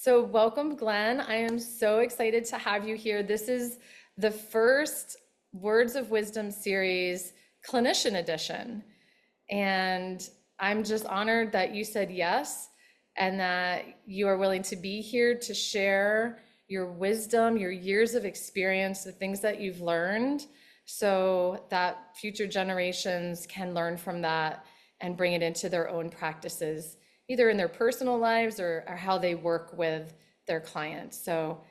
So, welcome, Glenn. I am so excited to have you here. This is the first Words of Wisdom series, clinician edition. And I'm just honored that you said yes and that you are willing to be here to share your wisdom, your years of experience, the things that you've learned, so that future generations can learn from that and bring it into their own practices, either in their personal lives or how they work with their clients. So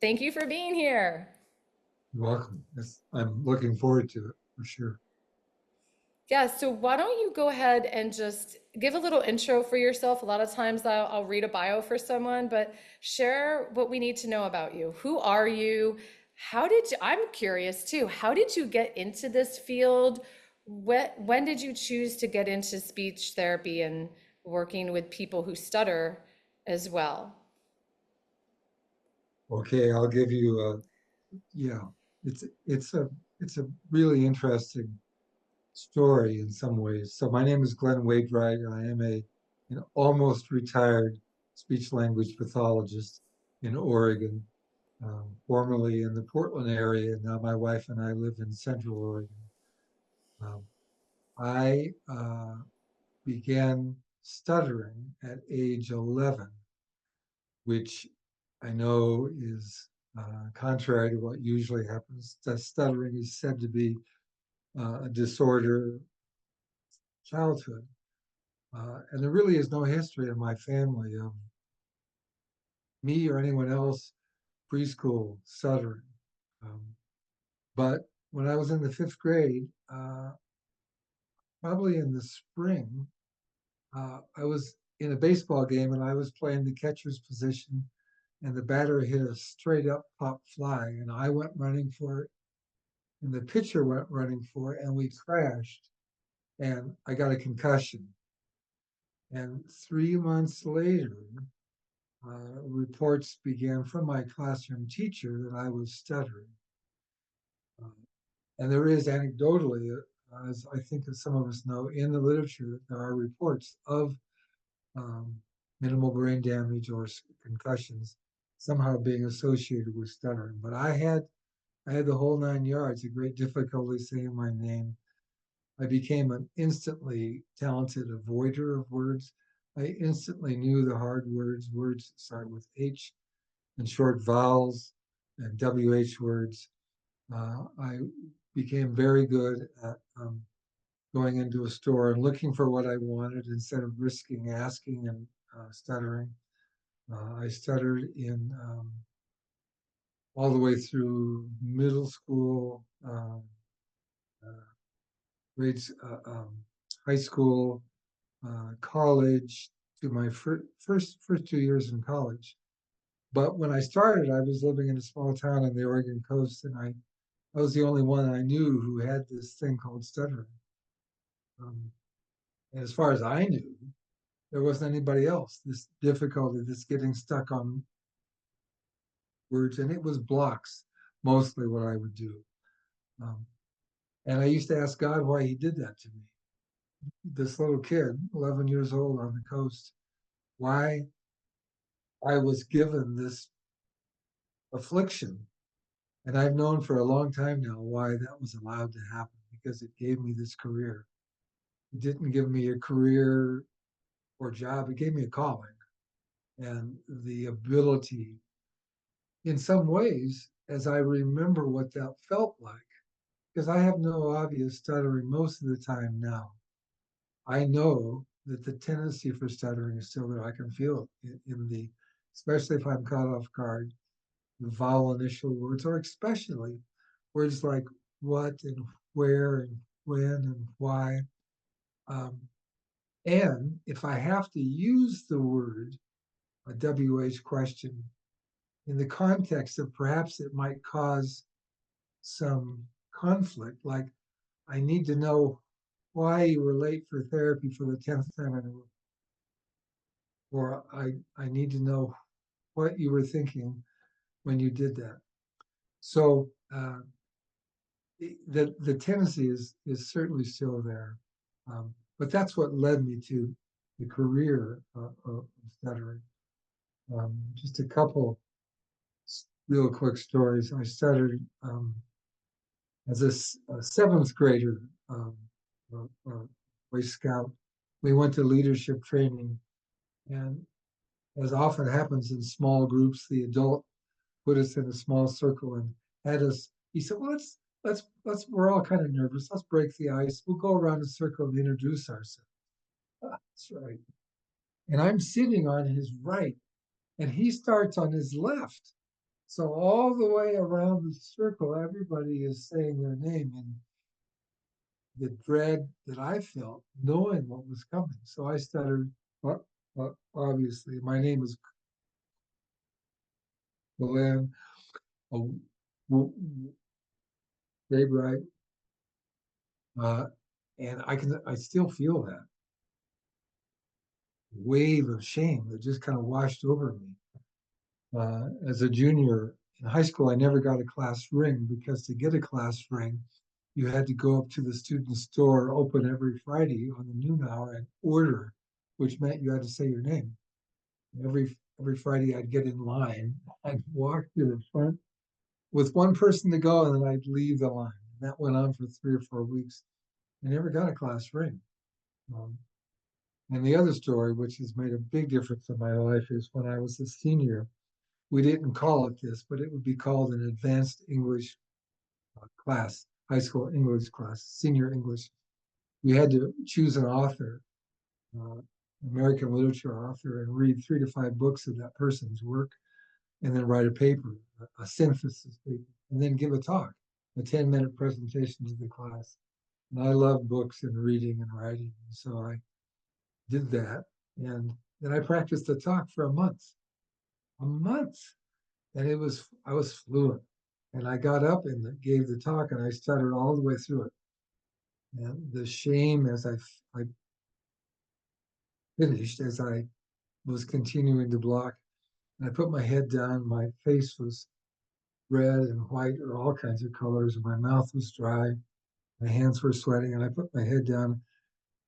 thank you for being here. You're welcome. I'm looking forward to it for sure. Yeah, so why don't you go ahead and just give a little intro for yourself? A lot of times I'll read a bio for someone, but share what we need to know about you. Who are you? I'm curious too, how did you get into this field? When did you choose to get into speech therapy and working with people who stutter as well? Okay, I'll give you yeah, it's a really interesting story in some ways. So my name is Glenn Weybright. I am an almost retired speech language pathologist in Oregon, formerly in the Portland area. And now my wife and I live in Central Oregon. Um, I began stuttering at age 11, which I know is contrary to what usually happens. Stuttering is said to be a disorder childhood. And there really is no history in my family of me or anyone else preschool stuttering. Um, but when I was in the fifth grade, probably in the spring, I was in a baseball game and I was playing the catcher's position, and the batter hit a straight up pop fly, and I went running for it, and the pitcher went running for it, and we crashed, and I got a concussion. And 3 months later, reports began from my classroom teacher that I was stuttering. Uh, and there is anecdotally, as I think as some of us know, in the literature, there are reports of um, minimal brain damage or concussions somehow being associated with stuttering. But I had the whole 9 yards, a great difficulty saying my name. I became an instantly talented avoider of words. I instantly knew the hard words that start with H, and short vowels and WH words. I became very good at going into a store and looking for what I wanted instead of risking asking and stuttering. I stuttered in all the way through middle school, uh, grades, high school, college, to my first 2 years in college. But when I started, I was living in a small town on the Oregon coast, and I was the only one I knew who had this thing called stuttering. Um, and as far as I knew, there wasn't anybody else. This difficulty, this getting stuck on words, and it was blocks mostly what I would do. Um, and I used to ask God why He did that to me. This little kid, 11 years old on the coast, why I was given this affliction. And I've known for a long time now why that was allowed to happen, because it gave me this career. It didn't give me a career or job, it gave me a calling and the ability, in some ways, as I remember what that felt like, because I have no obvious stuttering most of the time now. I know that the tendency for stuttering is still there. I can feel it in the, especially if I'm caught off guard, the vowel initial words, or especially words like what and where and when and why. Um, and if I have to use the word, a WH question, in the context of perhaps it might cause some conflict, like I need to know why you were late for therapy for the 10th time in a row, or I need to know what you were thinking when you did that. So the tendency is certainly still there, but that's what led me to the career of stuttering. Just a couple real quick stories. I stuttered as a seventh grader, Boy Scout. We went to leadership training, and as often happens in small groups, the adult put us in a small circle and had us. He said, "Well, let's. We're all kind of nervous. Let's break the ice. We'll go around the circle and introduce ourselves." That's right. And I'm sitting on his right, and he starts on his left. So all the way around the circle, everybody is saying their name, and the dread that I felt, knowing what was coming. So I stuttered. Obviously, my name is Glenn Weybright, uh, and I still feel that wave of shame that just kind of washed over me. As a junior in high school, I never got a class ring because to get a class ring, you had to go up to the student store open every Friday on the noon hour and order, which meant you had to say your name. Every Friday I'd get in line, I'd walk to the front with one person to go, and then I'd leave the line. And that went on for 3 or 4 weeks. I never got a class ring. Um, and the other story, which has made a big difference in my life, is when I was a senior. We didn't call it this, but it would be called an advanced English class, high school English class, senior English. We had to choose an author, uh, American literature author, and read 3 to 5 books of that person's work, and then write a paper, a synthesis paper, and then give a talk, a 10-minute presentation to the class. And I love books and reading and writing, so I did that, and then I practiced the talk for a month, and I was fluent. And I got up and gave the talk, and I stuttered all the way through it. And the shame as I finished, as I was continuing to block, and I put my head down. My face was red and white, or all kinds of colors, and my mouth was dry. My hands were sweating, and I put my head down,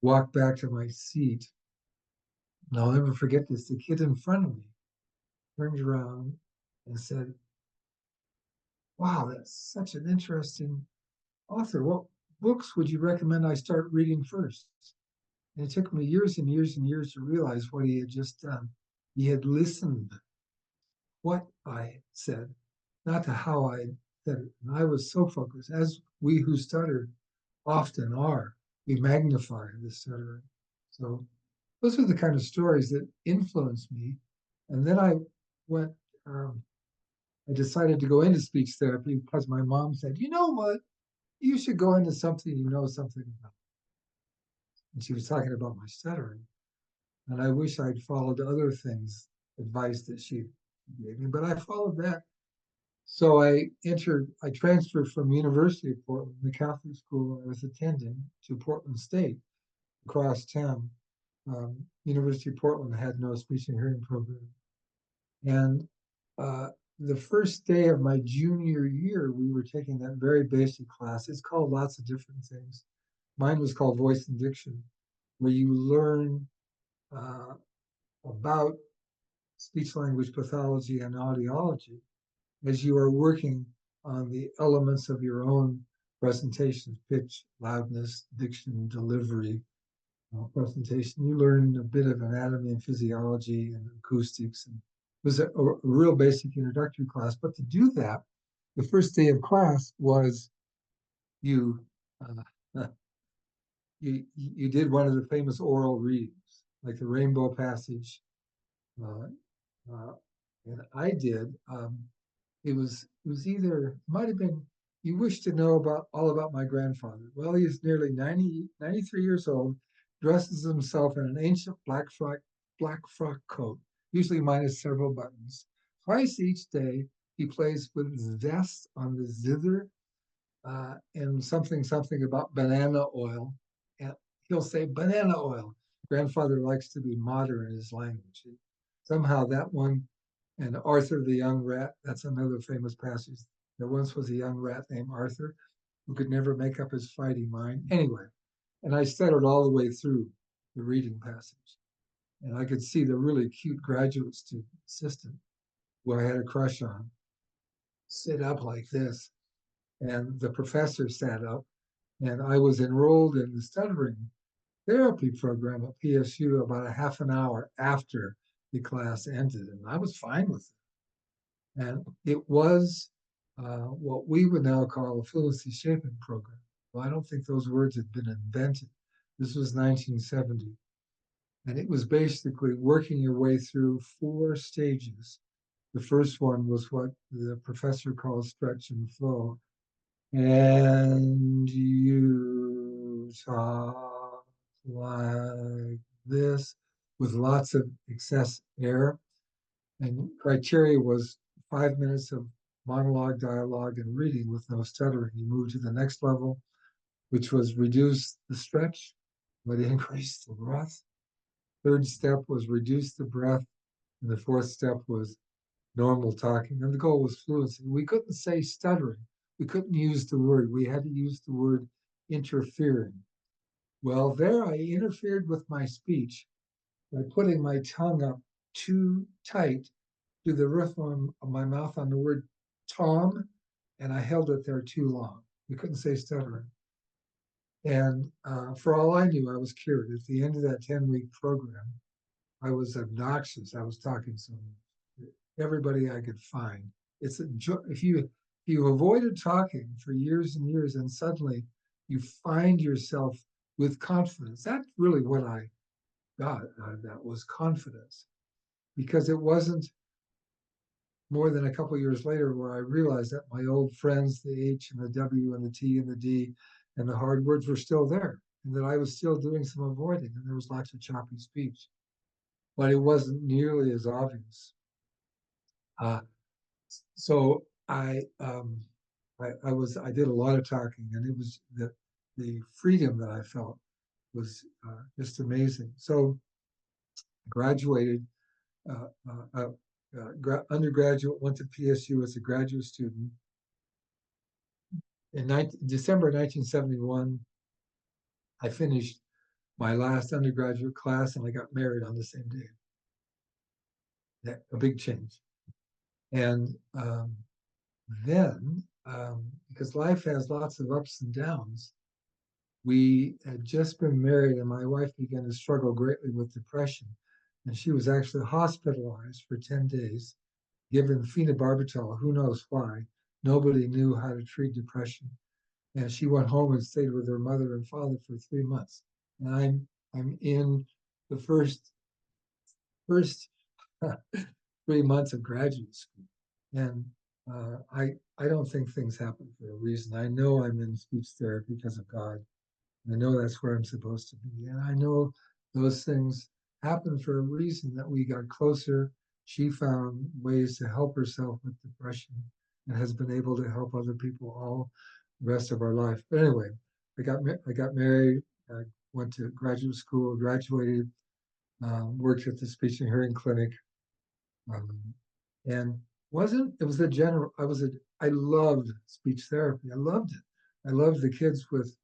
walked back to my seat. And I'll never forget this. The kid in front of me turned around and said, "Wow, that's such an interesting author. What books would you recommend I start reading first?" And it took me years and years and years to realize what he had just done. He had listened what I said, not to how I said it. And I was so focused, as we who stutter often are. We magnify the stuttering. So those are the kind of stories that influenced me. And then went, I decided to go into speech therapy because my mom said, "You know what? You should go into something you know something about." And she was talking about my stuttering. And I wish I'd followed other things, advice that she gave me, but I followed that. So I transferred from University of Portland, the Catholic school I was attending, to Portland State across town. University of Portland had no speech and hearing program. And uh, the first day of my junior year, we were taking that very basic class. It's called lots of different things. Mine was called Voice and Diction, where you learn uh, about speech language pathology and audiology as you are working on the elements of your own presentation, pitch, loudness, diction, delivery, presentation. You learn a bit of anatomy and physiology and acoustics. And it was a real basic introductory class. But to do that, the first day of class was you uh, you did one of the famous oral readings, like the Rainbow Passage, uh, uh, and I did. It was either, might have been, "You wish to know about all about my grandfather." Well, he is nearly 93 years old, dresses himself in an ancient black frock coat, usually minus several buttons. Twice each day, he plays with zest on the zither, and something about banana oil. And he'll say banana oil. Grandfather likes to be modern in his language. Somehow that one, and Arthur the young rat, that's another famous passage. There once was a young rat named Arthur who could never make up his fighting mind. Anyway, and I stuttered all the way through the reading passage. And I could see the really cute graduate student assistant who I had a crush on sit up like this. And the professor sat up, and I was enrolled in the stuttering therapy program at PSU about a half an hour after the class ended. And I was fine with it. And it was what we would now call a fluency shaping program. Well, I don't think those words had been invented. This was 1970. And it was basically working your way through 4 stages. The first one was what the professor calls stretch and flow. And you talk like this with lots of excess air. And criteria was 5 minutes of monologue, dialogue, and reading with no stuttering. You move to the next level, which was reduce the stretch, but increase the breath. Third step was reduce the breath. And the fourth step was normal talking. And the goal was fluency. We couldn't say stuttering. We couldn't use the word. We had to use the word interfering. Well, there I interfered with my speech by putting my tongue up too tight to the roof of my mouth on the word Tom, and I held it there too long. We couldn't say stuttering. And for all I knew, I was cured. At the end of that 10-week program, I was obnoxious. I was talking so much. Everybody I could find. It's a if you avoided talking for years and years, and suddenly you find yourself with confidence. That's really what I got. That was confidence, because it wasn't more than a couple of years later where I realized that my old friends, the H and the W and the T and the D and the hard words were still there, and that I was still doing some avoiding, and there was lots of choppy speech, but it wasn't nearly as obvious. So I did a lot of talking, and it was the freedom that I felt was just amazing. So I graduated, uh, uh, undergraduate, went to PSU as a graduate student. In December 1971, I finished my last undergraduate class, and I got married on the same day. A big change. And then, because life has lots of ups and downs, we had just been married, and my wife began to struggle greatly with depression. And she was actually hospitalized for 10 days, given phenobarbital. Who knows why? Nobody knew how to treat depression. And she went home and stayed with her mother and father for 3 months. And I'm in the first 3 months of graduate school. And I don't think things happen for a reason. I know I'm in speech therapy because of God. I know that's where I'm supposed to be. And I know those things happen for a reason, that we got closer. She found ways to help herself with depression and has been able to help other people all the rest of our life. But anyway, I got married, I went to graduate school, graduated, worked at the speech and hearing clinic, um, and wasn't it was a general I loved speech therapy. I loved it. I loved the kids with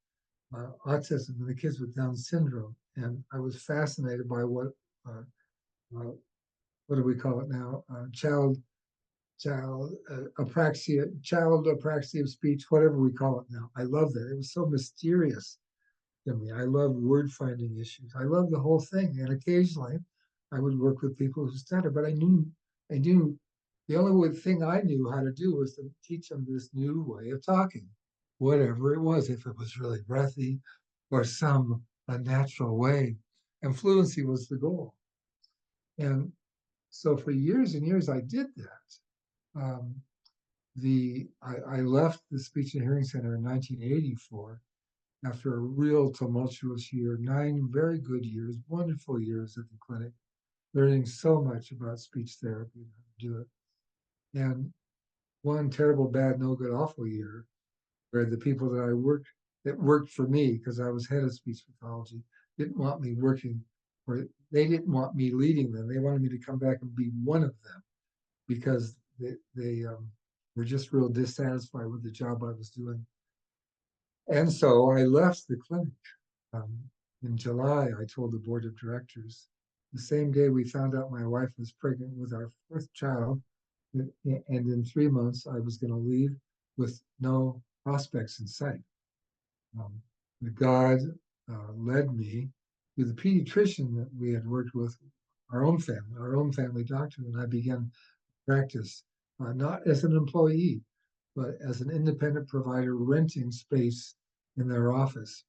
autism and the kids with Down syndrome, and I was fascinated by uh, what do we call it now? Child apraxia of speech, whatever we call it now. I love that. It was so mysterious to me. I love word finding issues. I love the whole thing. And occasionally I would work with people who stutter, but I knew the only thing I knew how to do was to teach them this new way of talking, whatever it was, if it was really breathy or some unnatural way. And fluency was the goal. And so for years and years, I did that. I left the Speech and Hearing Center in 1984 after a real tumultuous year, 9 very good years, wonderful years at the clinic, learning so much about speech therapy and how to do it. And one terrible, bad, no good, awful year where the people that worked for me, because I was head of speech pathology, didn't want me working, or they didn't want me leading them. They wanted me to come back and be one of them, because they were just real dissatisfied with the job I was doing. And so I left the clinic. Um, in July, I told the board of directors the same day we found out my wife was pregnant with our fourth child, and in 3 months I was going to leave with no prospects in sight. Um, God led me to the pediatrician that we had worked with, our own family doctor, and I began practice not as an employee, but as an independent provider renting space in their office.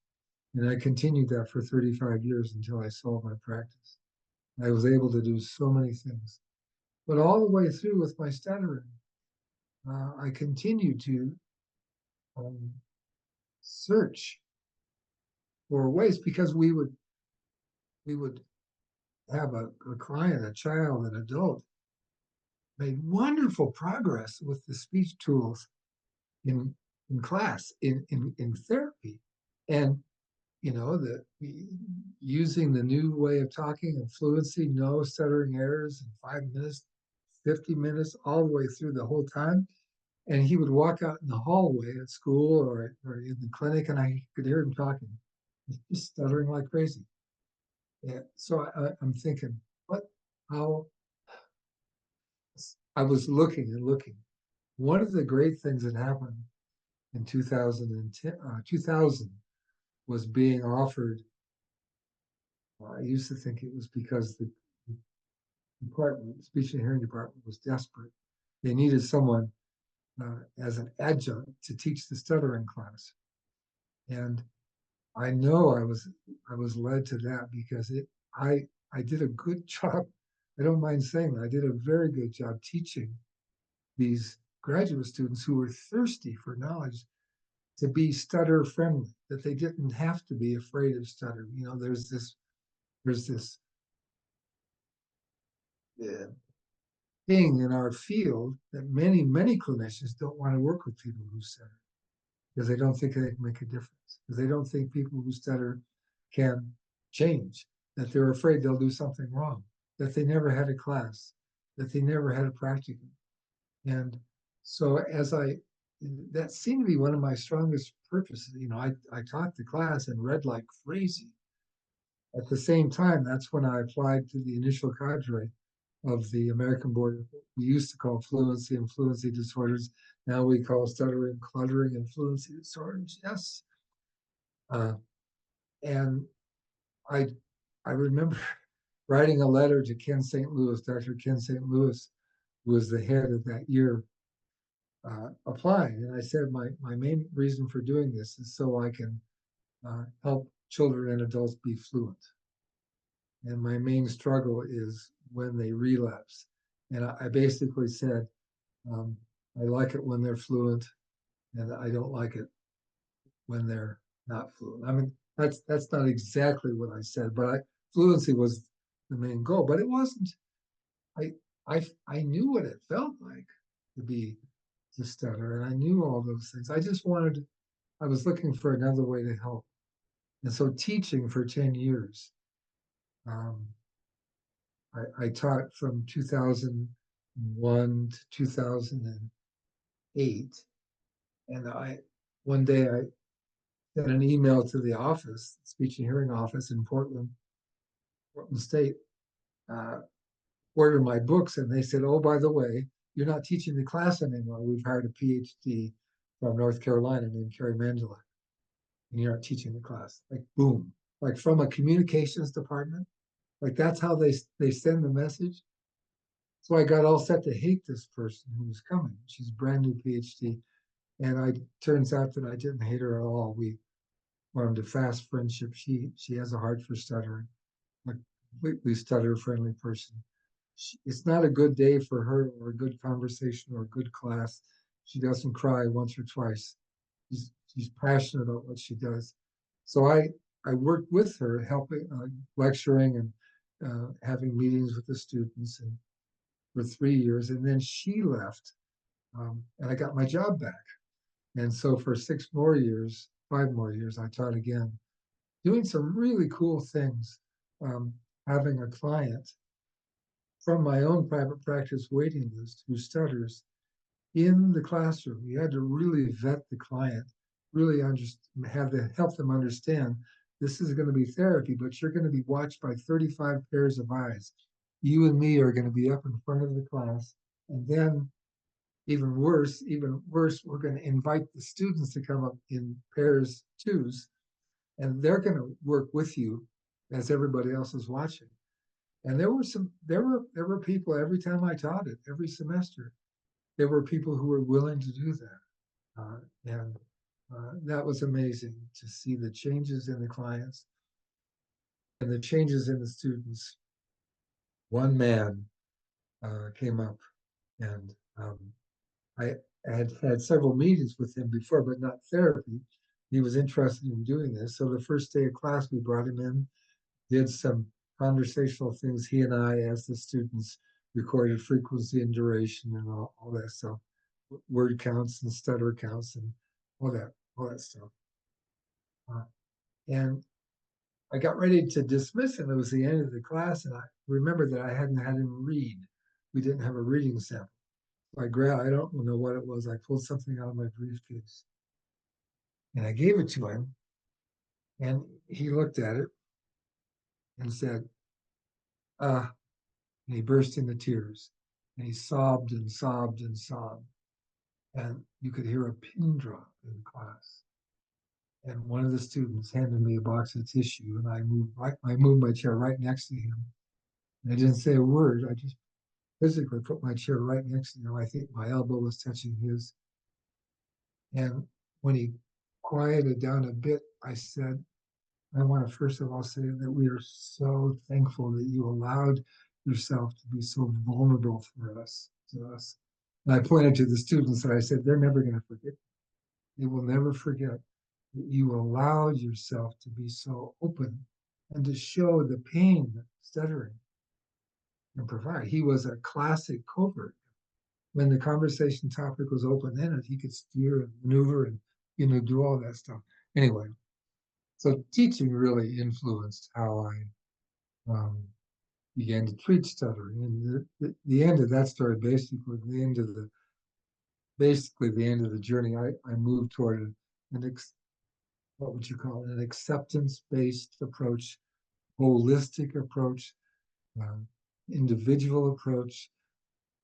And I continued that for 35 years until I sold my practice. I was able to do so many things. But all the way through with my stuttering, I continued to um, search for ways because we would have a client, a child, an adult, made wonderful progress with the speech tools in class, in therapy. And using the new way of talking and fluency, no stuttering errors in 5 minutes, 50 minutes, all the way through the whole time. And he would walk out in the hallway at school or in the clinic, and I could hear him talking. He's just stuttering like crazy. And so I'm thinking, what, how, I was looking and looking. One of the great things that happened in 2000 was being offered. I used to think it was because the department, speech and hearing department, was desperate. They needed someone as an adjunct to teach the stuttering class, and I know I was led to that because I did a good job. I don't mind saying that I did a very good job teaching these graduate students who were thirsty for knowledge to be stutter friendly, that they didn't have to be afraid of stutter. There's this uh, thing in our field that many clinicians don't want to work with people who stutter because they don't think they can make a difference, because they don't think people who stutter can change, that they're afraid they'll do something wrong, that they never had a class, that they never had a practicum. And so that seemed to be one of my strongest purposes. I taught the class and read like crazy. At the same time, that's when I applied to the initial cadre of the American Board. We used to call fluency and fluency disorders. Now we call stuttering, cluttering, and fluency disorders. Yes. Uh, and I I remember writing a letter to Ken St. Louis, Dr. Ken St. Louis, who was the head of that year, applying. And I said, my main reason for doing this is so I can help children and adults be fluent. And my main struggle is when they relapse. And I basically said, I like it when they're fluent, and I don't like it when they're not fluent. I mean, that's not exactly what I said, but fluency was the main goal. But it wasn't. I I knew what it felt like to stutter, and I knew all those things. I was looking for another way to help, and so teaching for 10 years. Um, I taught from 2001 to 2008, and one day I sent an email to the office, speech and hearing office in Portland State, uh, ordered my books, and they said, "Oh, by the way, you're not teaching the class anymore. We've hired a PhD from North Carolina named Carrie Mandela, and you're not teaching the class." Like boom, like from a communications department, like that's how they send the message. So I got all set to hate this person who was coming. She's a brand new PhD, and turns out that I didn't hate her at all. We formed a fast friendship. She has a heart for stuttering, a completely stutter friendly person. It's not a good day for her or a good conversation or a good class. She doesn't cry once or twice. She's passionate about what she does. So I worked with her, helping, lecturing and having meetings with the students, and for 3 years, and then she left, and I got my job back. And so for 6 more years, 5 more years, I taught again, doing some really cool things, um, having a client from my own private practice waiting list who stutters in the classroom. You had to really vet the client, really help them understand this is going to be therapy, but you're going to be watched by 35 pairs of eyes. You and me are going to be up in front of the class. And then even worse, we're going to invite the students to come up in pairs, twos, and they're going to work with you as everybody else is watching. And there were people every time I taught it, every semester, there were people who were willing to do that. And that was amazing to see the changes in the clients and the changes in the students. One man came up, and I had had several meetings with him before, but not therapy. He was interested in doing this. So the first day of class, we brought him in, did some conversational things. He and I, as the students, recorded frequency and duration and all that stuff, word counts and stutter counts and all that stuff. And I got ready to dismiss him. It was the end of the class, and I remembered that I hadn't had him read. We didn't have a reading sample. So I don't know what it was. I pulled something out of my briefcase and I gave it to him. And he looked at it and said, and he burst into tears. And he sobbed and sobbed and sobbed. And you could hear a pin drop in class. And one of the students handed me a box of tissue, and I moved my chair right next to him. And I didn't say a word. I just physically put my chair right next to him. I think my elbow was touching his. And when he quieted down a bit, I said, I want to first of all say that we are so thankful that you allowed yourself to be so vulnerable for us, to us. And I pointed to the students and I said, they're never going to forget. They will never forget that you allowed yourself to be so open and to show the pain that stuttering can provide. He was a classic covert. When the conversation topic was open-ended, he could steer and maneuver and do all that stuff. Anyway, so teaching really influenced how I began to treat stuttering. And the end of that story, basically the end of the journey, I moved toward what would you call it, an acceptance-based approach, holistic approach, um, individual approach.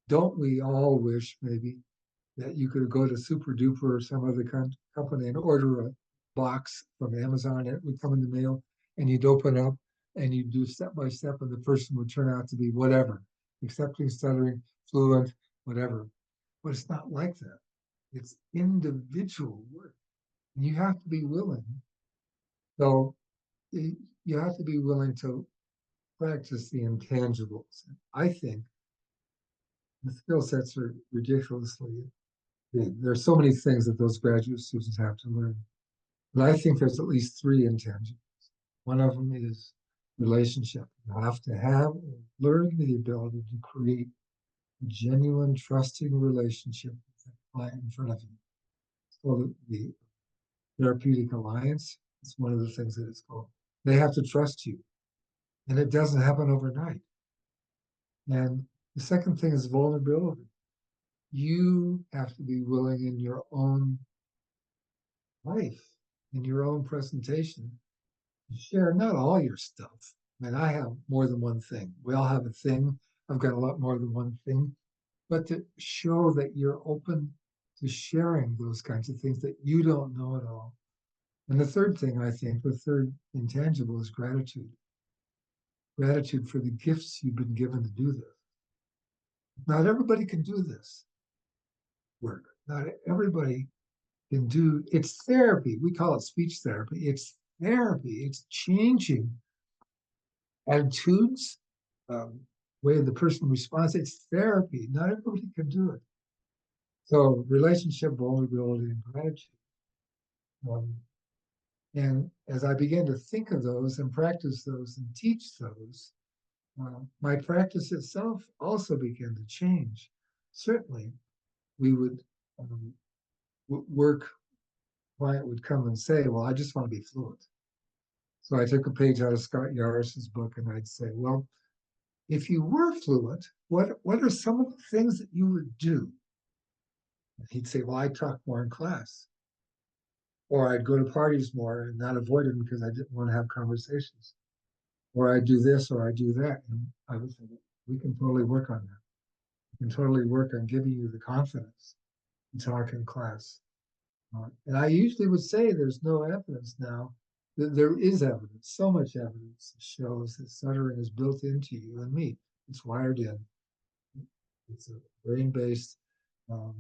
Don't we all wish maybe that you could go to Super Duper or some other company and order a box from Amazon, and it would come in the mail, and you'd open up and you'd do step by step, and the person would turn out to be whatever, accepting, stuttering, fluent, whatever. But it's not like that. It's individual work. And you have to be willing. So you have to be willing to practice the intangibles. I think the skill sets are ridiculously there's so many things that those graduate students have to learn. But I think there's at least three intangibles. One of them is relationship. You have to have learn the ability to create a genuine, trusting relationship with the client in front of you. So the therapeutic alliance is one of the things that it's called. They have to trust you. And it doesn't happen overnight. And the second thing is vulnerability. You have to be willing in your own life, in your own presentation, to share not all your stuff. I mean, I have more than one thing. We all have a thing. I've got a lot more than one thing. But to show that you're open to sharing those kinds of things that you don't know at all. And the third thing, I think, the third intangible is gratitude. Gratitude for the gifts you've been given to do this. Not everybody can do this work. Not everybody can do it's therapy. We call it speech therapy. It's therapy. It's changing attitudes, way the person responds. It's therapy. Not everybody can do it. So relationship, vulnerability, and gratitude. And as I began to think of those and practice those and teach those, my practice itself also began to change. Certainly, we would work, client would come and say, well, I just want to be fluent. So I took a page out of Scott Yaris's book and I'd say, well, if you were fluent, what are some of the things that you would do? And he'd say, well, I talk more in class. or I'd go to parties more and not avoid them because I didn't want to have conversations, or I do this or I do that. And I would say, we can totally work on that. We can totally work on giving you the confidence to talk in class. And I usually would say there's no evidence now. There is evidence, so much evidence that shows that stuttering is built into you and me. It's wired in. It's a brain-based, um,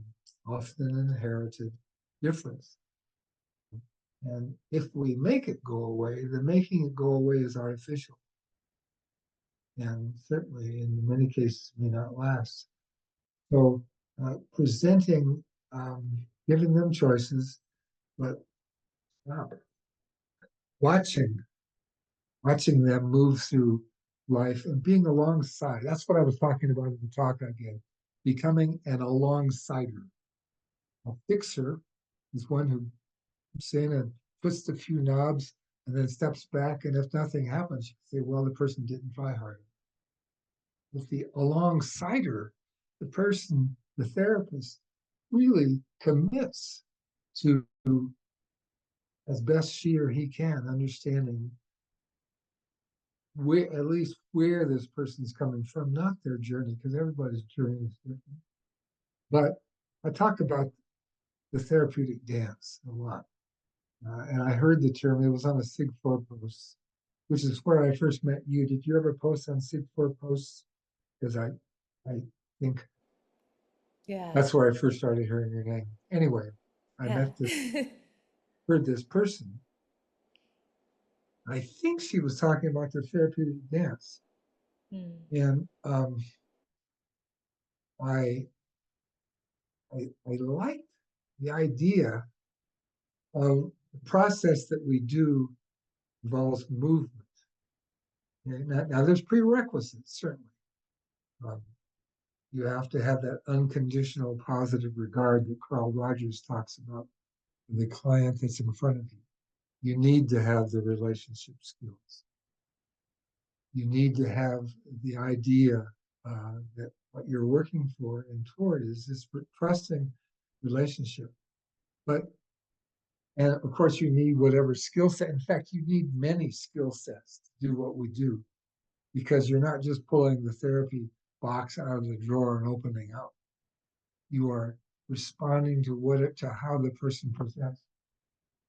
often inherited difference. And if we make it go away, then making it go away is artificial. And certainly in many cases may not last. So presenting, giving them choices, but wow, watching, watching them move through life and being alongside. That's what I was talking about in the talk I gave. Becoming an alongsider. A fixer is one who comes in and puts a few knobs and then steps back. And if nothing happens, you can say, well, the person didn't try hard. With the alongsider, the person, the therapist, really commits to, as best she or he can, understanding where, at least where this person's coming from, not their journey, because everybody's journey is different. But I talk about the therapeutic dance a lot. And I heard the term, it was on a Sig4 post, which is where I first met you. Did you ever post on Sig4 posts? Because I think Yeah. that's where I first started hearing your name. Anyway, I Yeah. met this, heard this person. I think she was talking about the therapeutic dance. Mm. And I, I liked the idea of the process that we do involves movement. Okay? Now, there's prerequisites, certainly. Um, you have to have that unconditional positive regard that Carl Rogers talks about for the client that's in front of you. You need to have the relationship skills. You need to have the idea that what you're working for and toward is this trusting relationship. But, and of course, you need whatever skill set. In fact, you need many skill sets to do what we do, because you're not just pulling the therapy box out of the drawer and opening up. You are responding to to how the person presents.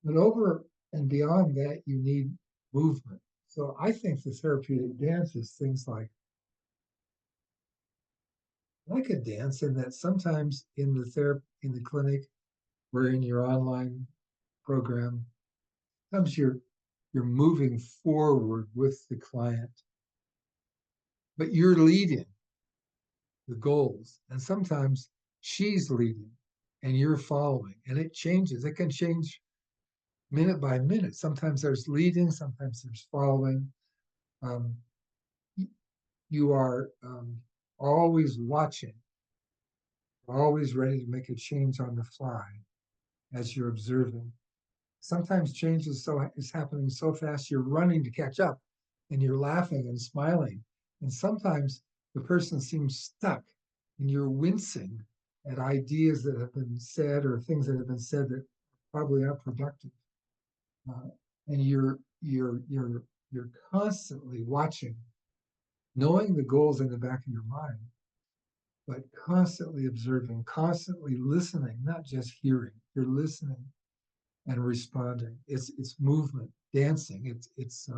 But over and beyond that, you need movement. So I think the therapeutic dance is things like a dance, in that sometimes in the clinic or in your online program, sometimes you're moving forward with the client, but you're leading the goals, and sometimes she's leading and you're following, and it changes. It can change minute by minute. Sometimes there's leading, sometimes there's following. Um, you are always watching, always ready to make a change on the fly as you're observing. Sometimes change is happening so fast you're running to catch up, and you're laughing and smiling. And sometimes the person seems stuck and you're wincing at ideas that have been said or things that have been said that probably aren't productive. Uh, and you're constantly watching, knowing the goals in the back of your mind, but constantly observing, constantly listening, not just hearing. You're listening and responding. It's movement, dancing. It's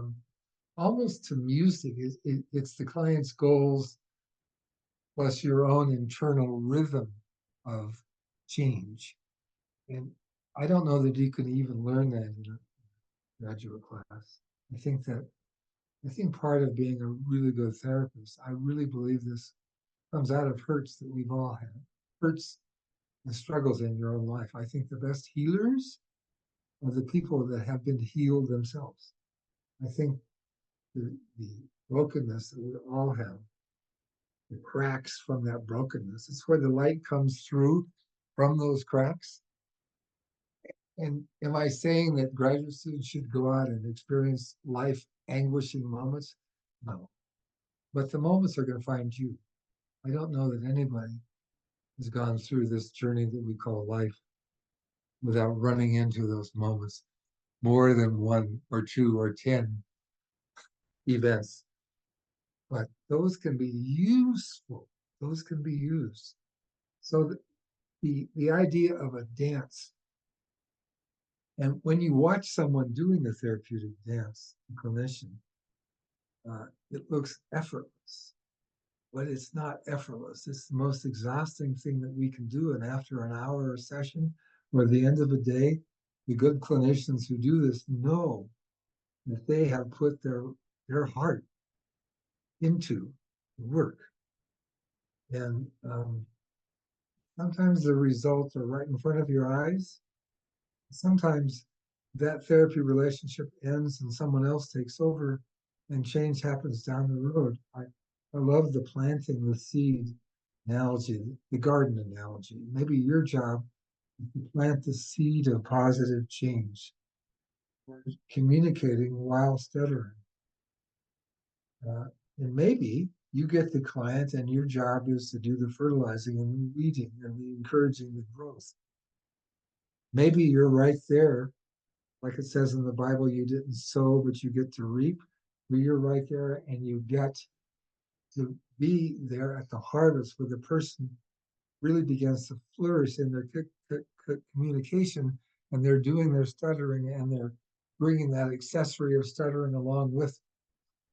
almost to music. It's the client's goals plus your own internal rhythm of change. And I don't know that you can even learn that in a graduate class. I think that I think part of being a really good therapist, I really believe this comes out of hurts that we've all had, hurts and struggles in your own life. I think the best healers are the people that have been healed themselves. I think the brokenness that we all have, the cracks from that brokenness, it's where the light comes through from those cracks. And am I saying that graduate students should go out and experience life anguishing moments? No. But the moments are going to find you. I don't know that anybody has gone through this journey that we call life without running into those moments, more than one or two or 10 events. But those can be useful. Those can be used. So the idea of a dance, and when you watch someone doing the therapeutic dance, a clinician, it looks effortless, but it's not effortless. It's the most exhausting thing that we can do. And after an hour session or at the end of the day, the good clinicians who do this know that they have put their heart into the work. And sometimes the results are right in front of your eyes. Sometimes that therapy relationship ends and someone else takes over and change happens down the road. I love the planting the seed analogy, the garden analogy. Maybe your job is to plant the seed of positive change, communicating while stuttering. And maybe you get the client and your job is to do the fertilizing and the weeding and the encouraging the growth. Maybe you're right there, like it says in the Bible, you didn't sow, but you get to reap. Where you're right there and you get to be there at the harvest where the person really begins to flourish in their communication, and they're doing their stuttering and they're bringing that accessory of stuttering along with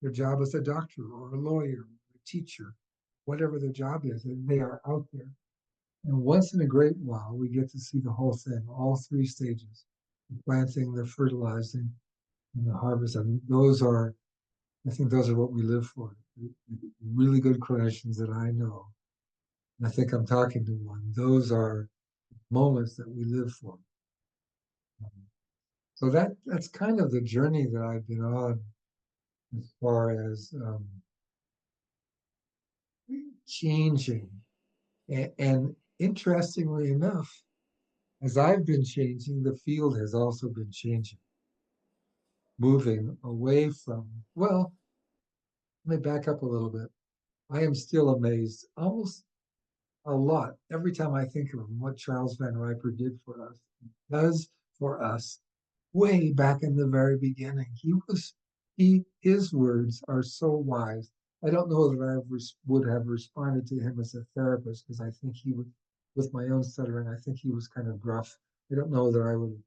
their job as a doctor or a lawyer, or a teacher, whatever their job is, and they are out there. And once in a great while, we get to see the whole thing, all three stages, the planting, the fertilizing, and the harvest. And I think those are what we live for. Really good clinicians that I know, and I think I'm talking to one, those are moments that we live for. So that's kind of the journey that I've been on as far as changing. And interestingly enough, as I've been changing, the field has also been changing, moving away from, well, let me back up a little bit. I am still amazed almost a lot every time I think of what Charles Van Riper did for us, does for us way back in the very beginning. His words are so wise. I don't know that I would have responded to him as a therapist because I think he would, with my own stuttering, I think he was kind of gruff. I don't know that I would have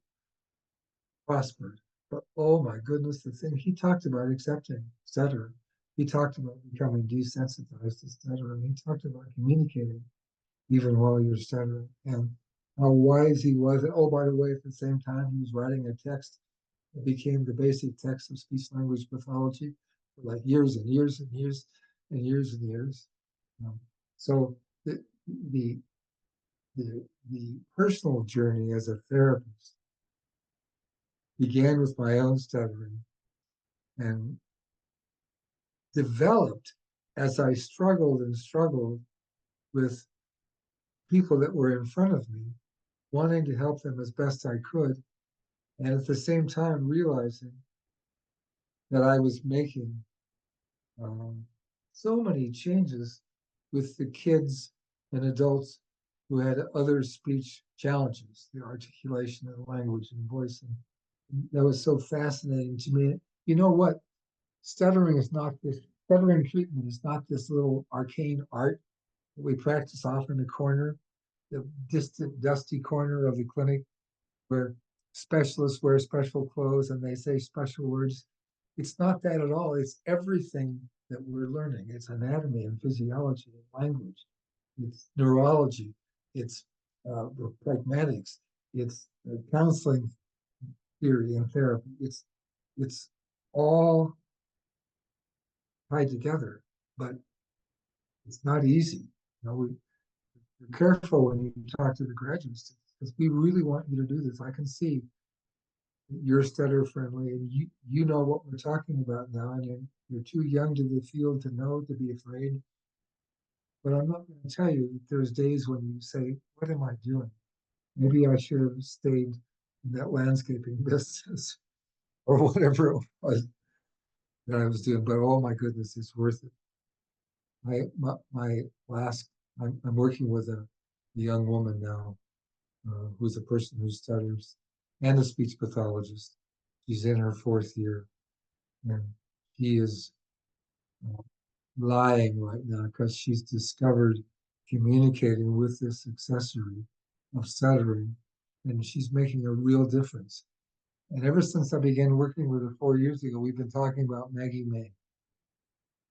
prospered. But oh my goodness, the thing he talked about accepting stuttering. He talked about becoming desensitized to stuttering. He talked about communicating even while you're stuttering and how wise he was. And oh, by the way, at the same time, he was writing a text that became the basic text of speech language pathology for like years and years and years and years and years. So the the personal journey as a therapist began with my own stuttering and developed as I struggled and struggled with people that were in front of me, wanting to help them as best I could, and at the same time realizing that I was making so many changes with the kids and adults who had other speech challenges, the articulation and language and voice. And that was so fascinating to me. You know what? Stuttering treatment is not this little arcane art that we practice off in the corner, the distant, dusty corner of the clinic where specialists wear special clothes and they say special words. It's not that at all. It's everything that we're learning. It's anatomy and physiology and language. It's neurology. It's pragmatics. It's counseling theory and therapy. It's all tied together, but it's not easy. You're careful when you talk to the graduate students because we really want you to do this. I can see you're stutter friendly and you know what we're talking about now, and you're too young to the field to know, to be afraid. But I'm not going to tell you that there's days when you say, what am I doing? Maybe I should have stayed in that landscaping business or whatever it was that I was doing. But oh my goodness, it's worth it. My last, I'm working with a young woman now who's a person who stutters, and a speech pathologist. She's in her 4th year, and she is uh, lying right now because she's discovered communicating with this accessory of stuttering, and she's making a real difference. And ever since I began working with her 4 years ago, we've been talking about Maggie May.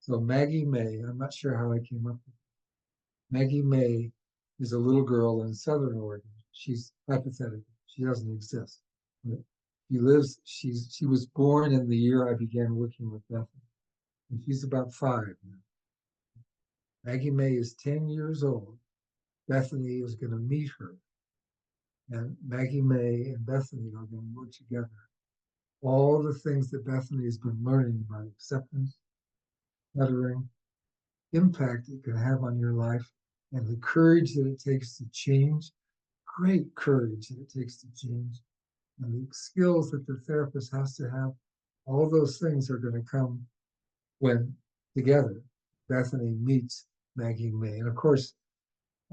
So Maggie May, I'm not sure how I came up with it. Maggie May is a little girl in Southern Oregon. She's hypothetical. She doesn't exist. But she was born in the year I began working with Bethany. And she's about 5 now. Maggie May is 10 years old. Bethany is going to meet her. And Maggie May and Bethany are going to work together. All the things that Bethany has been learning about acceptance, stuttering, impact it can have on your life, and the courage that it takes to change, great courage that it takes to change, and the skills that the therapist has to have, all those things are going to come when together Bethany meets Maggie May. And of course,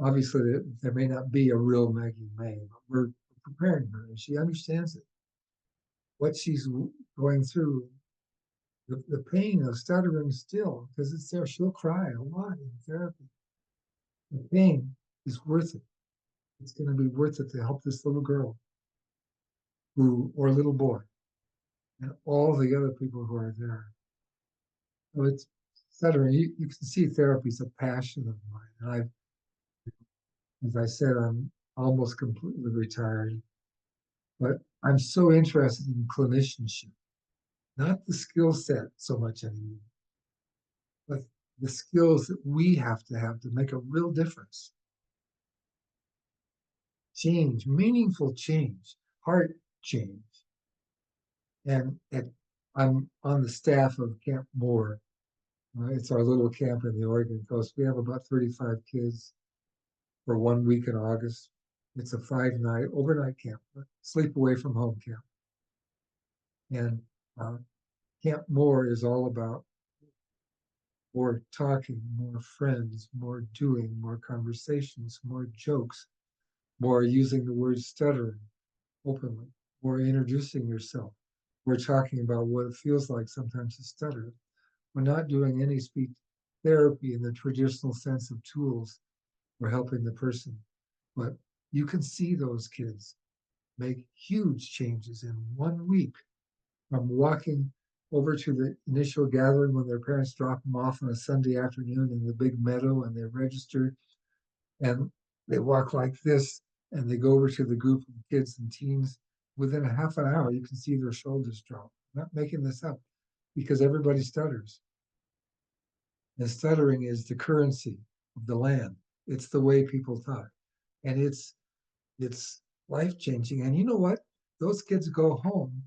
obviously, there may not be a real Maggie May, but we're preparing her, and she understands it. What she's going through, the pain of stuttering still, because it's there, she'll cry a lot in therapy. The pain is worth it. It's going to be worth it to help this little girl or little boy and all the other people who are there. So it's stuttering. You can see therapy is a passion of mine. And as I said, I'm almost completely retired, but I'm so interested in clinicianship, not the skill set so much anymore, but the skills that we have to make a real difference. Change, meaningful change, heart change. And I'm on the staff of Camp Moore. It's our little camp in the Oregon coast. We have about 35 kids for 1 week in August. It's a 5-night overnight camp, sleep away from home camp. And Camp Moore is all about more talking, more friends, more doing, more conversations, more jokes, more using the word stuttering openly, more introducing yourself. We're talking about what it feels like sometimes to stutter. We're not doing any speech therapy in the traditional sense of tools. We're helping the person. But you can see those kids make huge changes in 1 week from walking over to the initial gathering when their parents drop them off on a Sunday afternoon in the big meadow and they register and they walk like this and they go over to the group of kids and teens. Within a half an hour, you can see their shoulders drop. I'm not making this up because everybody stutters. And stuttering is the currency of the land. It's the way people talk. And it's life changing. And you know what? Those kids go home.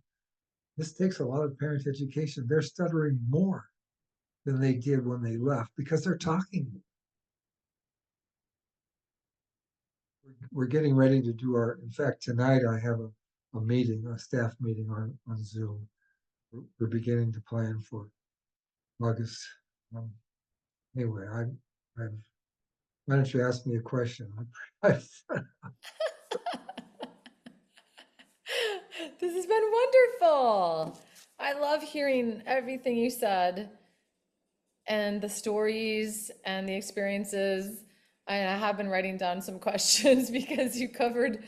This takes a lot of parent education. They're stuttering more than they did when they left because they're talking. We're getting ready to do in fact, tonight I have a meeting, a staff meeting on Zoom. We're beginning to plan for August. Anyway, why don't you ask me a question? This has been wonderful. I love hearing everything you said and the stories and the experiences. I have been writing down some questions because you covered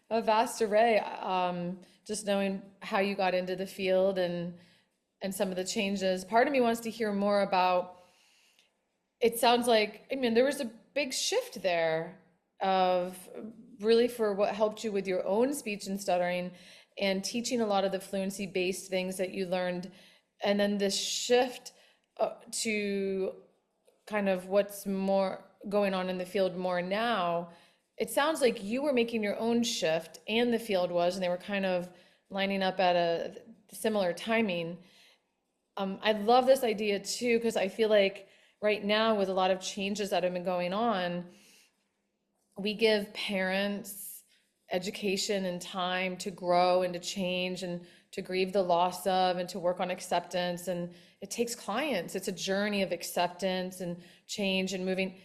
a vast array. Just knowing how you got into the field and some of the changes. Part of me wants to hear more about. It sounds like, I mean, there was a big shift there of really for what helped you with your own speech and stuttering and teaching a lot of the fluency based things that you learned. And then this shift to kind of what's more going on in the field more now. It sounds like you were making your own shift and the field was, and they were kind of lining up at a similar timing. I love this idea too, because I feel like right now with a lot of changes that have been going on, we give parents education and time to grow and to change and to grieve the loss of and to work on acceptance. And it takes clients. It's a journey of acceptance and change and moving.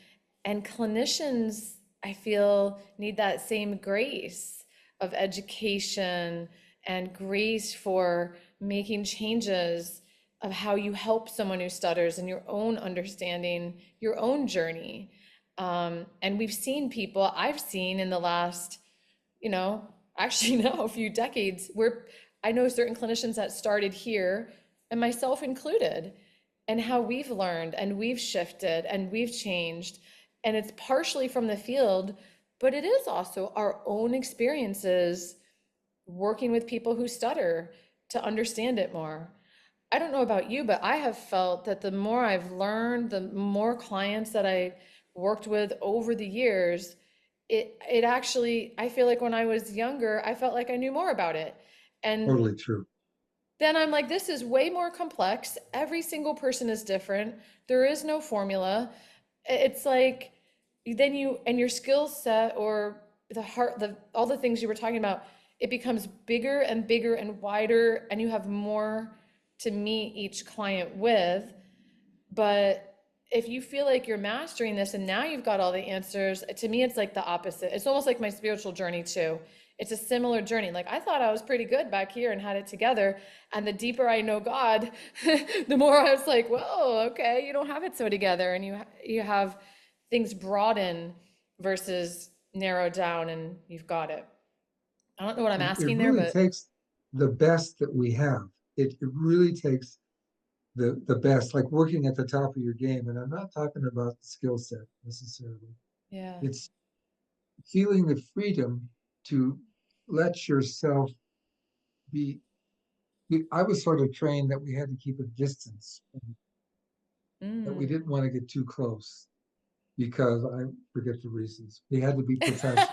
And clinicians I feel need that same grace of education and grace for making changes of how you help someone who stutters and your own understanding, your own journey. And we've seen people, I've seen in the last, you know, actually now a few decades where I know certain clinicians that started here, and myself included, and how we've learned and we've shifted and we've changed. And it's partially from the field, but it is also our own experiences working with people who stutter to understand it more. I don't know about you, but I have felt that the more I've learned, the more clients that I worked with over the years, it actually, I feel like when I was younger, I felt like I knew more about it. And Totally true. then I'm like, this is way more complex. Every single person is different. There is no formula. It's like then you and your skill set or the heart, the all the things you were talking about, it becomes bigger and bigger and wider, and you have more to meet each client with. But if you feel like you're mastering this and now you've got all the answers, to me, it's like the opposite. It's almost like my spiritual journey, too. It's a similar journey. Like I thought I was pretty good back here and had it together. And the deeper I know God, the more I was like, whoa, okay, you don't have it so together. And you have things broaden versus narrow down and you've got it. I don't know what I'm It asking there, really but takes the best that we have. It really takes the best, like working at the top of your game. And I'm not talking about the skill set necessarily. yeah. It's feeling the freedom to let yourself be. I was sort of trained that we had to keep a distance, that we Mm. didn't want to get too close because I forget the reasons. We had to be professional.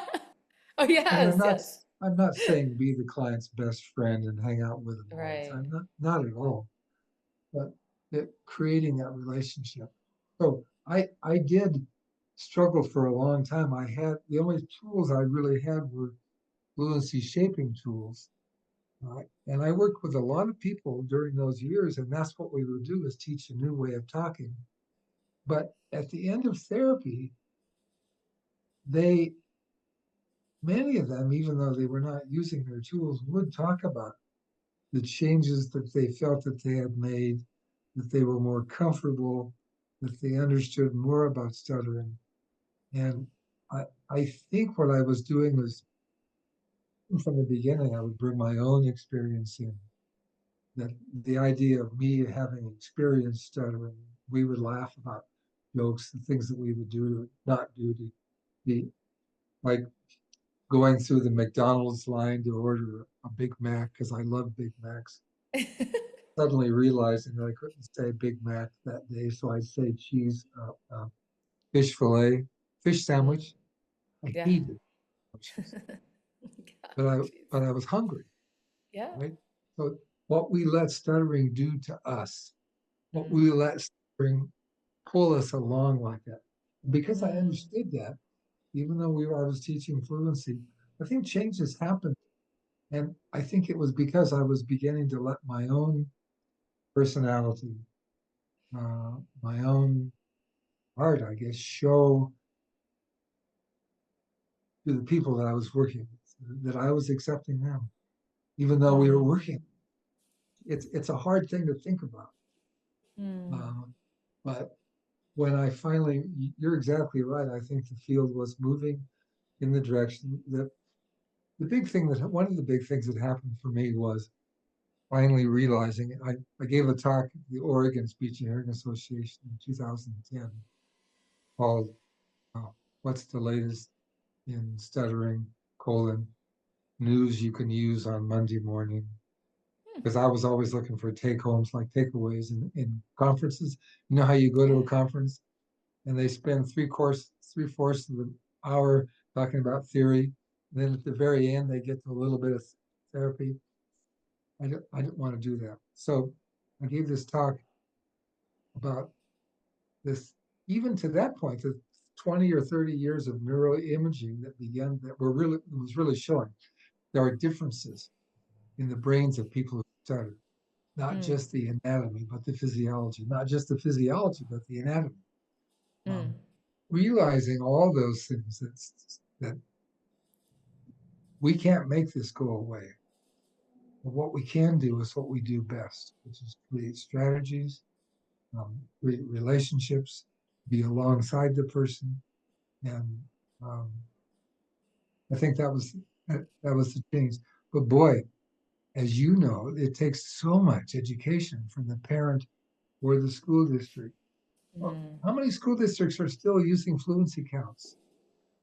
Oh, And yes, yes. I'm not saying be the client's best friend and hang out with them all the Right. time. Not at all. But creating that relationship. So I did struggle for a long time. I had the only tools I really had were fluency shaping tools. And I worked with a lot of people during those years, and that's what we would do is teach a new way of talking. But at the end of therapy, they many of them, even though they were not using their tools, would talk about the changes that they felt that they had made, that they were more comfortable, that they understood more about stuttering. And I think what I was doing was from the beginning, I would bring my own experience in. That the idea of me having experienced stuttering, we would laugh about jokes, the things that we would do to not do to be like going through the McDonald's line to order a Big Mac because I love Big Macs. Suddenly realizing that I couldn't say Big Mac that day, so I'd say cheese, fish fillet, fish Mm. sandwich. I Yeah. hated sandwiches, but I Jeez. but I was hungry, Yeah. right? So what we let stuttering do to us, what we Mm. let stuttering pull us along like that. Because I Mm. understood that, even though I was teaching fluency, I think changes happened. And I think it was because I was beginning to let my own personality, my own art, I guess, show to the people that I was working with, that I was accepting them, even though we were Mm. working. It's a hard thing to think about. Mm. Um, but when I finally, you're exactly right. I think the field was moving in the direction that the big thing that one of the big things that happened for me was finally realizing I gave a talk at the Oregon Speech and Hearing Association in 2010 called What's the Latest in Stuttering, colon, news you can use on Monday morning. Because I was always looking for take homes, like takeaways in conferences. You know how you go to a Yeah. conference and they spend three-fourths of the hour talking about theory. And then at the very end, they get to a little bit of therapy. I didn't want to do that. So I gave this talk about this, even to that point, the 20 or 30 years of neuroimaging that began that were really was really showing there are differences in the brains of people who stutter, not Mm. just the anatomy, but the physiology, not just the physiology, but the anatomy. Um, Mm. realizing all those things that we can't make this go away. But what we can do is what we do best, which is create strategies, create relationships, be alongside the person, and um, I think that was the change. But boy, as you know, it takes so much education from the parent or the school district. Well, Mm, how many school districts are still using fluency counts?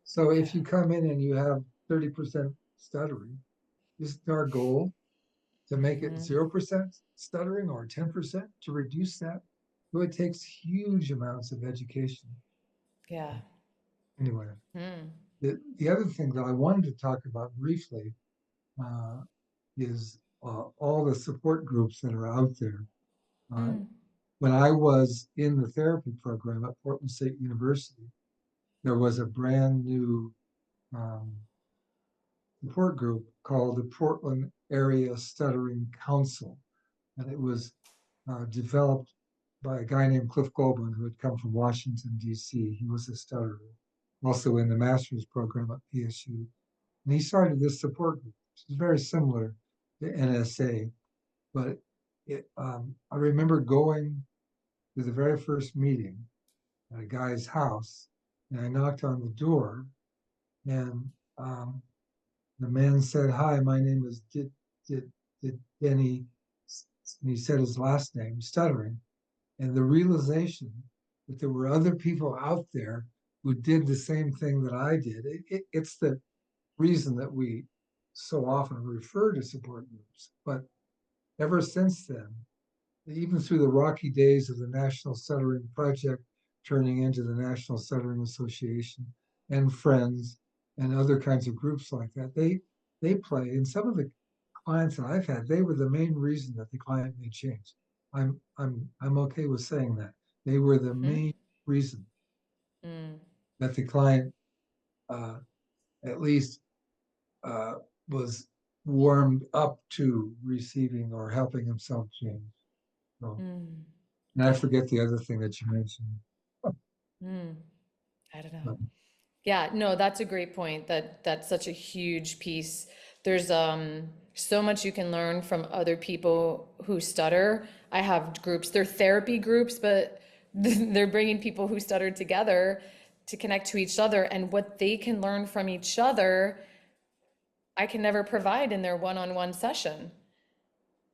So yeah. if you come in and you have 30% stuttering, is our goal to make it Hmm. 0% stuttering or 10% to reduce that? So it takes huge amounts of education. Yeah. Anyway, Mm, the other thing that I wanted to talk about briefly uh, is all the support groups that are out there. Uh, mm, when I was in the therapy program at Portland State University, there was a brand new um, support group called the Portland Area Stuttering Council. And it was developed by a guy named Cliff Goldman, who had come from Washington, D.C. He was a stutterer, also in the master's program at PSU. And he started this support group, which is very similar to NSA. But I remember going to the very first meeting at a guy's house, and I knocked on the door, and the man said, "Hi, my name is did Denny," and he said his last name, stuttering, and the realization that there were other people out there who did the same thing that I did. It's the reason that we so often refer to support groups, but ever since then, even through the rocky days of the National Stuttering Project turning into the National Stuttering Association and Friends and other kinds of groups like that, they play. And some of the clients that I've had, they were the main reason that the client made change. I'm okay with saying that. They were the mm, main reason mm, that the client uh, at least uh, was warmed up to receiving or helping himself change. So, mm. and I Yeah. forget the other thing that you mentioned. Mm. I don't know. But Yeah, no, that's a great point. That's such a huge piece. There's so much you can learn from other people who stutter. I have groups, they're therapy groups, but they're bringing people who stutter together to connect to each other, and what they can learn from each other, I can never provide in their one-on-one session.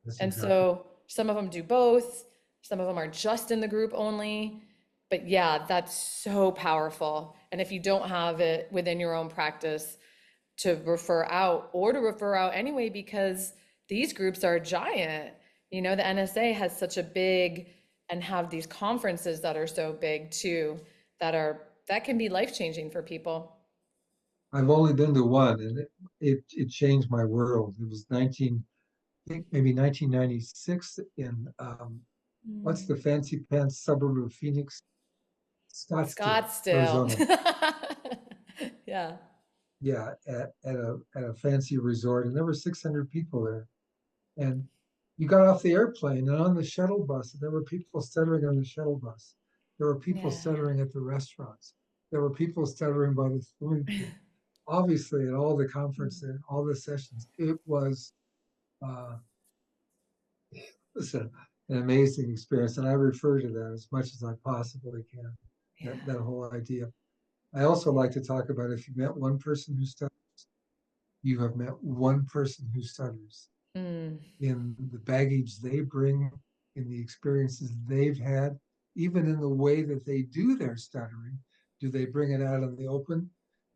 that's And exactly. so some of them do both, some of them are just in the group only. But yeah, that's so powerful. And if you don't have it within your own practice, to refer out or to refer out anyway, because these groups are giant. You know, the NSA has such a big, and have these conferences that are so big too, that can be life-changing for people. I've only been to one, and it changed my world. It was 19, I think maybe 1996 in what's the fancy pants suburb of Phoenix, Scottsdale, Scottsdale. Arizona. Yeah. Yeah, at a fancy resort, and there were 600 people there. And you got off the airplane, and on the shuttle bus, there were people stuttering on the shuttle bus. There were people Yeah. stuttering at the restaurants. There were people stuttering by the swimming pool. Obviously, at all the conferences, all the sessions, it uh, was an amazing experience, and I refer to that as much as I possibly can. Yeah. That whole idea. I also like to talk about if you met one person who stutters, you have met one person who stutters Mm, in the baggage they bring, in the experiences they've had, even in the way that they do their stuttering. Do they bring it out in the open?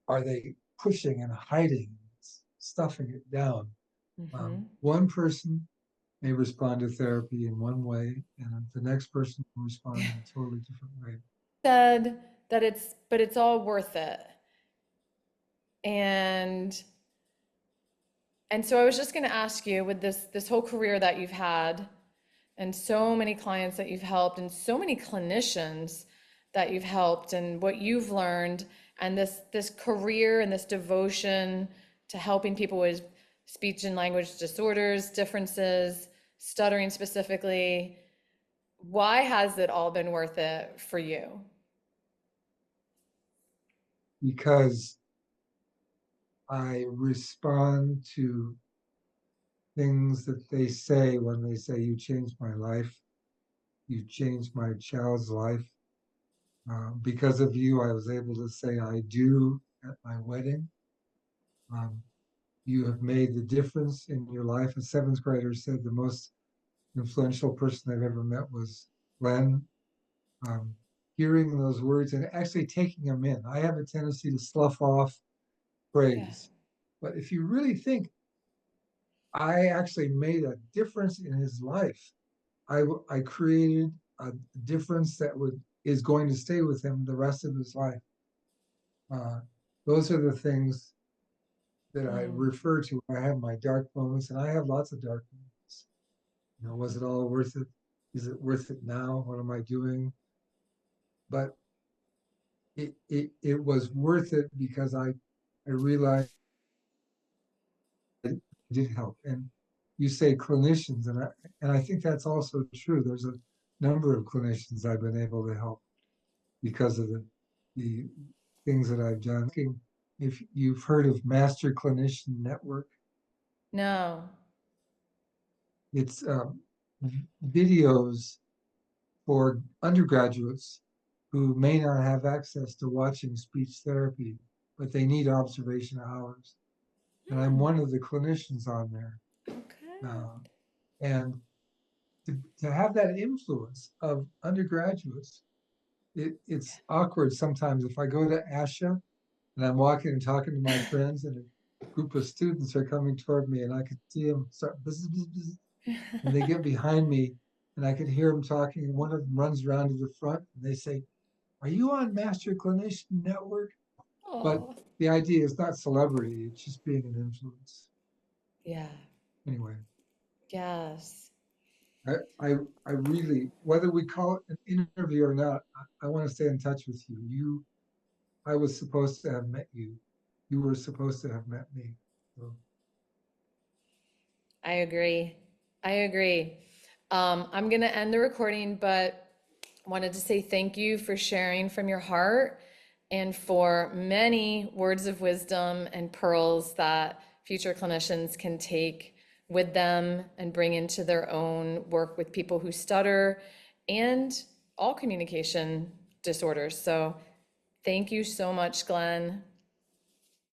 Are they pushing and hiding, stuffing it down? mm-hmm. One person may respond to therapy in one way, and the next person will respond in a totally different way. Said that it's all worth it. And so I was just going to ask you, with this whole career that you've had, and so many clients that you've helped, and so many clinicians that you've helped, and what you've learned, and this career and this devotion to helping people with speech and language disorders, differences, stuttering specifically, why has it all been worth it for you? because I respond to things that they say when they say, "You changed my life. You changed my child's life. Because of you, I was able to say I do at my wedding. Um, you have made the difference in your life." A seventh grader said the most influential person I've ever met was Glenn. Um, Hearing those words and actually taking them in. I have a tendency to slough off Yeah. praise. But if you really think I actually made a difference in his life, I created a difference that would is going to stay with him the rest of his life. Uh, those are the things that I Mm. refer to when I have my dark moments, and I have lots of dark moments. Was it all worth it? Is it worth it now? What am I doing? But it was worth it because I realized it did help. And you say clinicians, and I think that's also true. There's a number of clinicians I've been able to help because of the things that I've done. If you've heard of Master Clinician Network, No. it's videos for undergraduates who may not have access to watching speech therapy, but they need observation hours. And I'm Hmm. one of the clinicians on there. Okay. Uh, and to have that influence of undergraduates, it's awkward sometimes if I go to ASHA and I'm walking and talking to my friends and a group of students are coming toward me and I could see them start bzz, bzz, bzz, and they get behind me and I could hear them talking and one of them runs around to the front and they say, "Are you on Master Clinician Network?" But Oh, the idea is not celebrity, it's just being an influence. yeah. Anyway, Yes. I, I, I really, whether we call it an interview or not, I want to stay in touch with you. I was supposed to have met you. You were supposed to have met me. So, I agree. I agree. I'm going to end the recording, but wanted to say thank you for sharing from your heart and for many words of wisdom and pearls that future clinicians can take with them and bring into their own work with people who stutter and all communication disorders. So thank you so much, Glenn.